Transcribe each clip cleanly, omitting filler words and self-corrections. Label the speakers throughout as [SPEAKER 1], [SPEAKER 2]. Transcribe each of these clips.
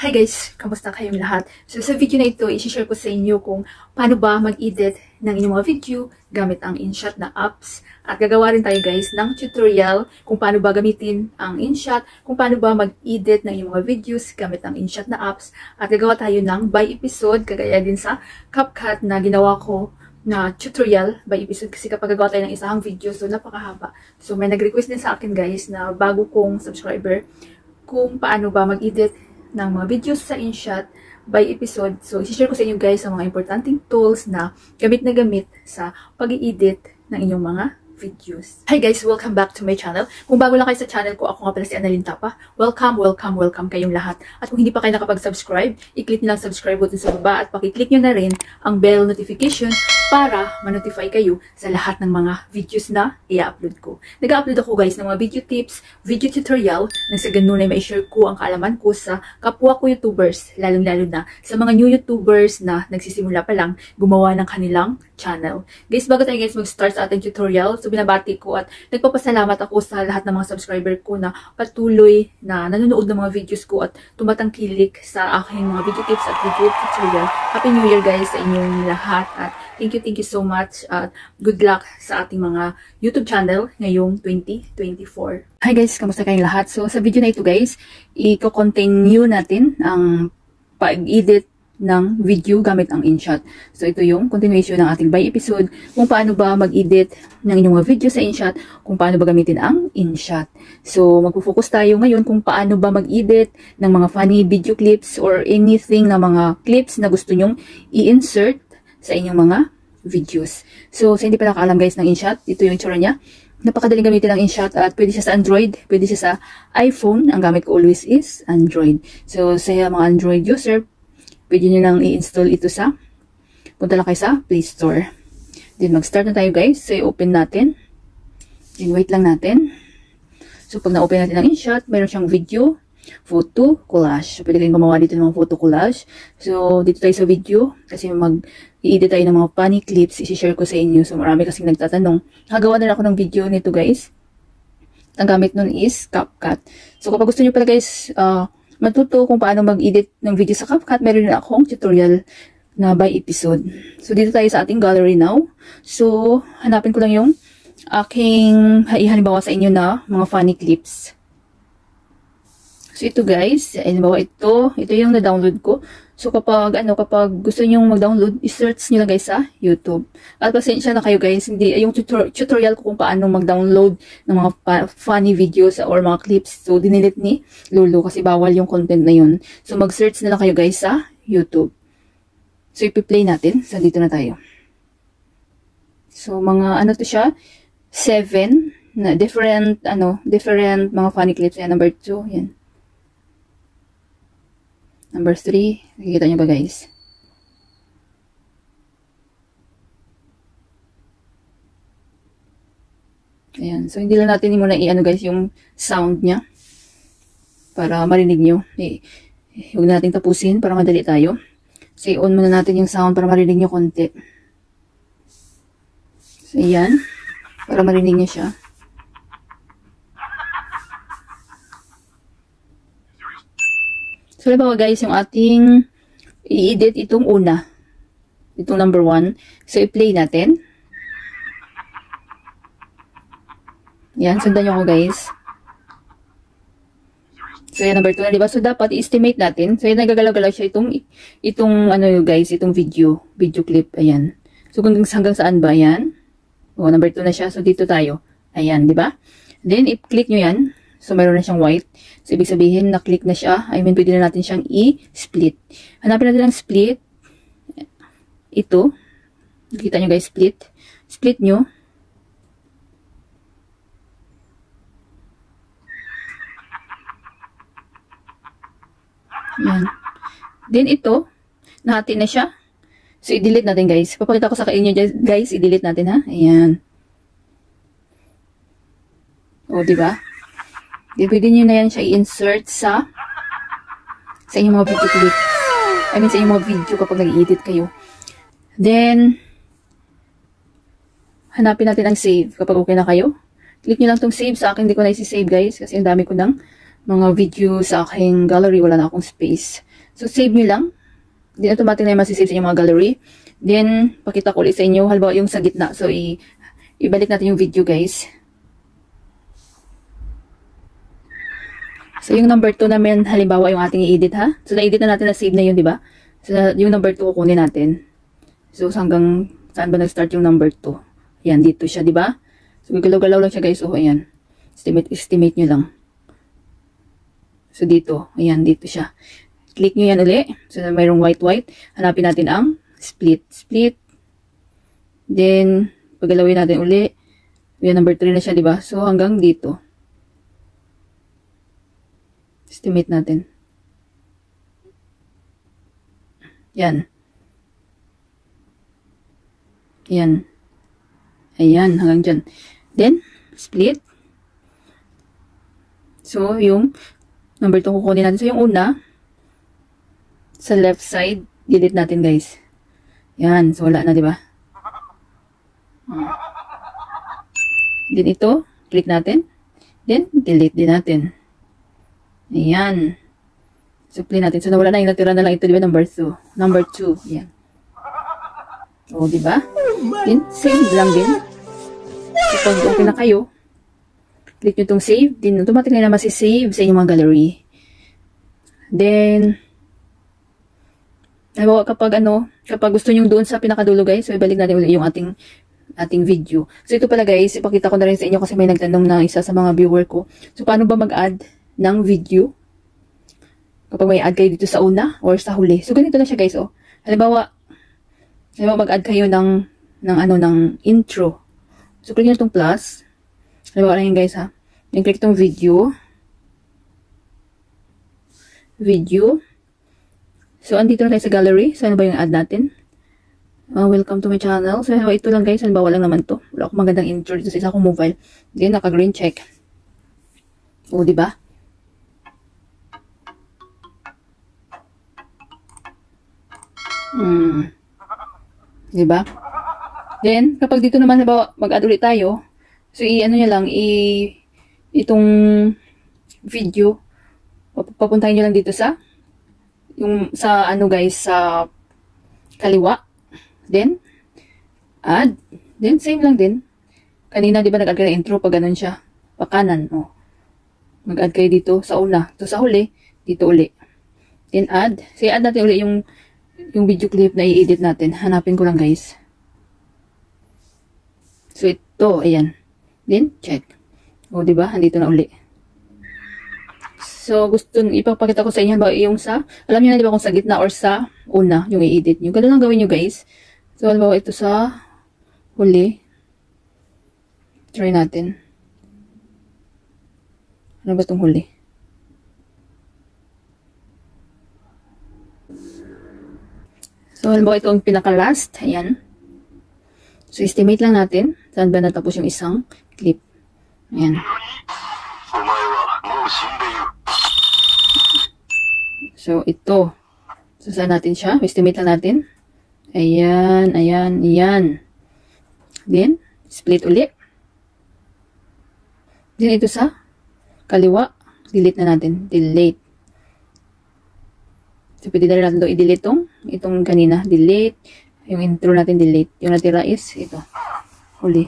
[SPEAKER 1] Hi guys! Kamusta kayong lahat? So sa video na ito, i-share ko sa inyo kung paano ba mag-edit ng inyong mga video gamit ang InShot na apps. At gagawa rin tayo guys ng tutorial kung paano ba gamitin ang InShot, kung paano ba mag-edit ng inyong mga videos gamit ang InShot na apps. At gagawa tayo ng by episode, kagaya din sa CapCut na ginawa ko na tutorial by episode kasi kapag gagawa tayo ng isang video, so napakahaba. So may nag-request din sa akin guys na bago kong subscriber kung paano ba mag-edit ng mga videos sa InShot by episode. So, i-share ko sa inyo guys ang mga importanteng tools na gamit sa pag-i-edit ng inyong mga videos. Hi guys! Welcome back to my channel. Kung bago lang kayo sa channel ko, ako nga pala si Annalyn Tapa. Welcome, welcome, welcome kayong lahat. At kung hindi pa kayo nakapag-subscribe, i-click nyo lang subscribe button sa baba at pakiclick nyo na rin ang bell notification para ma-notify kayo sa lahat ng mga videos na i-upload ko. Nag-upload ako guys ng mga video tips, video tutorial, nang sa ganun ay ma-share ko ang kaalaman ko sa kapwa ko YouTubers, lalong-lalo na sa mga new YouTubers na nagsisimula pa lang gumawa ng kanilang channel. Guys, bago tayo guys mag-start sa ating tutorial, so binabati ko at nagpapasalamat ako sa lahat ng mga subscriber ko na patuloy na nanonood ng mga videos ko at tumatangkilik sa aking mga video tips at video tutorial. Happy New Year guys sa inyong lahat at thank you so much at good luck sa ating mga YouTube channel ngayong 2024. Hi guys, kamusta kayong lahat? So sa video na ito guys, i-continue natin ang pag-edit ng video gamit ang InShot. So ito yung continuation ng ating by episode kung paano ba mag-edit ng inyong mga video sa InShot, kung paano ba gamitin ang InShot. So magpo-focus tayo ngayon kung paano ba mag-edit ng mga funny video clips or anything na mga clips na gusto nyong i-insert sa inyong mga videos. So sa hindi pa nakaalam guys ng InShot, ito yung itsura niya. Napakadaling gamitin ang InShot at pwede siya sa Android, pwede siya sa iPhone. Ang gamit ko always is Android. So sa mga Android user, pwede nyo lang i-install ito punta lang kayo sa Play Store. Then mag-start na tayo guys. So i-open natin. Then wait lang natin. So pag na-open natin ang InShot, mayroon siyang video, photo, collage. So pwede kayong gumawa dito ng mga photo collage. So dito tayo sa video kasi mag-i-edit tayo ng mga funny clips. I-share ko sa inyo. So marami kasing nagtatanong. Nagawa na ako ng video nito guys. Ang gamit nun is CapCut. So kapag gusto nyo pala guys, matuto kung paano mag-edit ng video sa CapCut, meron na akong tutorial na by episode. So dito tayo sa ating gallery now. So hanapin ko lang yung aking ihalimbawa sa inyo na mga funny clips. So ito guys, halimbawa ito yung na-download ko. So kapag gusto niyo mag-download, i-search niyo lang guys sa YouTube. At pasensya na kayo guys, hindi yung tutorial ko kung paano mag-download ng mga funny videos or mga clips. So dinilit ni Lolo kasi bawal yung content na yun. So mag-search na lang kayo guys sa YouTube. So ipi-play natin. So dito na tayo. So mga to siya, 7 na different mga funny clips. Yan, number 2, yan. Number 3, nakikita nyo ba guys? Ayan, so hindi lang natin muna guys yung sound niya para marinig nyo. Huwag natin tapusin para madali tayo. So i-on muna natin yung sound para marinig nyo konti. So ayan, para marinig nyo siya. So, halimbawa guys, yung ating i-edit itong una. Itong number 1. So, i-play natin. Yan, sundan nyo ako guys. So, yan number 2 na, diba? So, dapat i-estimate natin. So, yan, nagagalaw-galaw siya itong guys, itong video clip. Ayan. So, hanggang saan ba? Ayan. O, number 2 na siya. So, dito tayo. Ayan, diba? Then, i-click nyo yan. So, mayroon na siyang white. So, ibig sabihin, na-click na siya. I mean, pwede na natin siyang i-split. Hanapin natin ang split. Ito. Nakita nyo guys, split. Split nyo. Yan. Then, ito. Nahati na siya. So, i-delete natin guys. Papakita ko sa inyo guys, i-delete natin ha. Ayan. O, diba? Then, pwede nyo na yan siya i-insert sa inyong mga video clip. I mean, sa inyong mga video kapag nag-edit kayo. Then, hanapin natin ang save kapag okay na kayo. Click nyo lang tong save. Sa akin, hindi ko na isi-save guys. Kasi ang dami ko ng mga video sa aking gallery. Wala na akong space. So, save nyo lang. Then, automatic na yung masisave sa inyong mga gallery. Then, pakita ko ulit sa inyo. Halimbawa, yung sa gitna. So, ibalik natin yung video, guys. So, yung number 2 namin, halimbawa, yung ating i-edit, ha? So, na-edit na natin, na-save na yun, di ba? So, yung number 2, kukunin natin. So, hanggang saan ba nag-start yung number 2? Ayan, dito siya, di ba? So, gagalaw-galaw lang siya, guys. So, ayan. Estimate nyo lang. So, dito. Ayan, dito siya. Click nyo yan uli. So, mayroong white. Hanapin natin ang split. Then, paggalawin natin uli. Ayan, number 3 na siya, di ba? So, hanggang dito. Estimate natin. Yan. Ayan, hanggang dyan. Then, split. So, yung number 2 kukunin natin. So, yung una, sa left side, delete natin, guys. Yan. So, wala na, di ba? Then, ito, click natin. Then, delete din natin. Ayan. So, play natin. So, nawala na yung natira na lang ito, di ba? Number 2. Ayan. O, di ba? Then, save lang din. So, pag okay na kayo, click nyo itong save. Then, automatic na masisave sa inyong mga gallery. Then, kapag gusto nyo doon sa pinakadulo, guys, so, ibalik natin ulit yung ating video. So, ito pala, guys, ipakita ko na rin sa inyo kasi may nagtanong na isa sa mga viewer ko. So, paano ba mag-add ng video kapag may add kayo dito sa una or sa huli? So, ganito na siya, guys, oh. Halimbawa mag-add kayo ng intro. So, click nyo itong plus. Halimbawa lang yun, guys, ha. Then, click itong video. So, andito na tayo sa gallery. So, ano ba yung add natin? Welcome to my channel. So, ito lang, guys. Halimbawa lang naman to. Wala akong magandang intro dito sa isa kong mobile. Then, naka-green check. O, diba? Diba? Then, kapag dito naman, mag-add ulit tayo, so, i-ano nyo lang, itong video, papuntahin nyo lang dito sa guys, sa kaliwa. Then, add. Then, same lang din. Kanina, diba, nag-add ka ng intro, pag ganun siya, pa kanan, oh. Mag-add kayo dito sa una. So, sa huli, dito uli. Then, add. So, add natin uli yung video clip na i-edit natin. Hanapin ko lang, guys. So, ito. Ayan. Then, check. O, diba? Andito na uli. So, ipapakita ko sa inyo ba yung alam niyo na, diba, kung sa gitna or sa una, yung i-edit nyo. Ganun lang gawin nyo, guys. So, halimbawa, ito sa huli. Try natin. Ano ba itong huli? So, halimbawa ito ang pinaka-last. Ayan. So, estimate lang natin. Saan ba natapos yung isang clip? Ayan. So, ito. So, saan natin siya? Estimate lang natin. Ayan. Then, split ulit. Then, ito sa kaliwa. Delete na natin. Delete. So, pwede na rin natin i-delete itong kanina. Delete. Yung intro natin, delete. Yung natira is ito. Huli.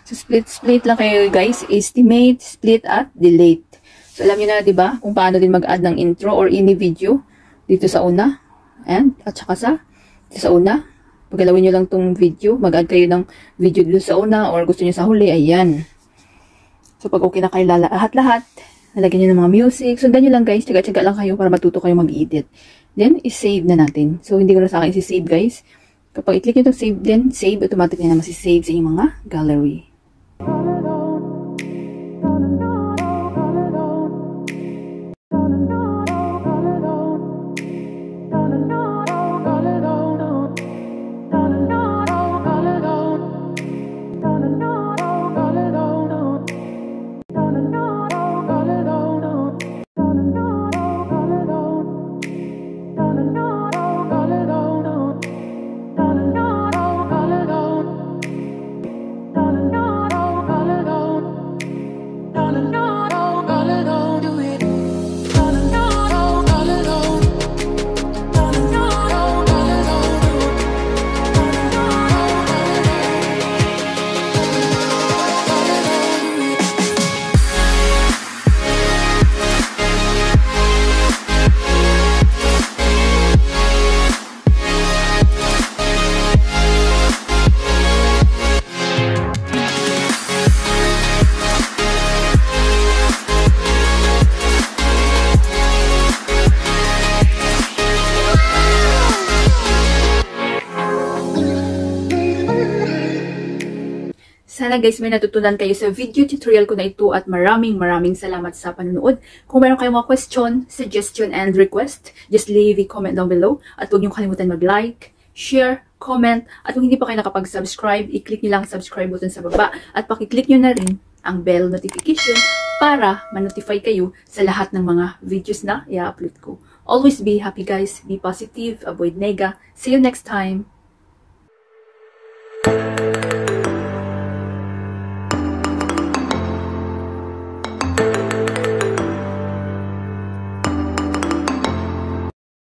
[SPEAKER 1] So, split lang kayo, guys. Estimate, split, at delete. So, alam nyo na, diba, kung paano din mag-add ng intro or any video dito sa una. At saka dito sa una. Paggalawin nyo lang tong video. Mag-add kayo ng video dito sa una or gusto nyo sa huli. Ayan. So, pag okay na kayo lahat-lahat, nalagyan nyo ng mga music. Sundan nyo lang, guys. Tsaga-tsaga lang kayo para matuto kayo mag-edit. Then, is-save na natin. So, hindi ko na sa akin isi-save, guys. Kapag i-click nyo itong save, then save, automatic na masisave sa inyong mga gallery.
[SPEAKER 2] No.
[SPEAKER 1] Sana guys may natutunan kayo sa video tutorial ko na ito at maraming salamat sa panonood. Kung meron kayong mga question, suggestion, and request, just leave a comment down below. At huwag niyong kalimutan mag-like, share, comment, at kung hindi pa kayo nakapag-subscribe, i-click niyo lang ang subscribe button sa baba at pakiclick niyo na rin ang bell notification para ma-notify kayo sa lahat ng mga videos na i-upload ko. Always be happy guys, be positive, avoid nega. See you next time!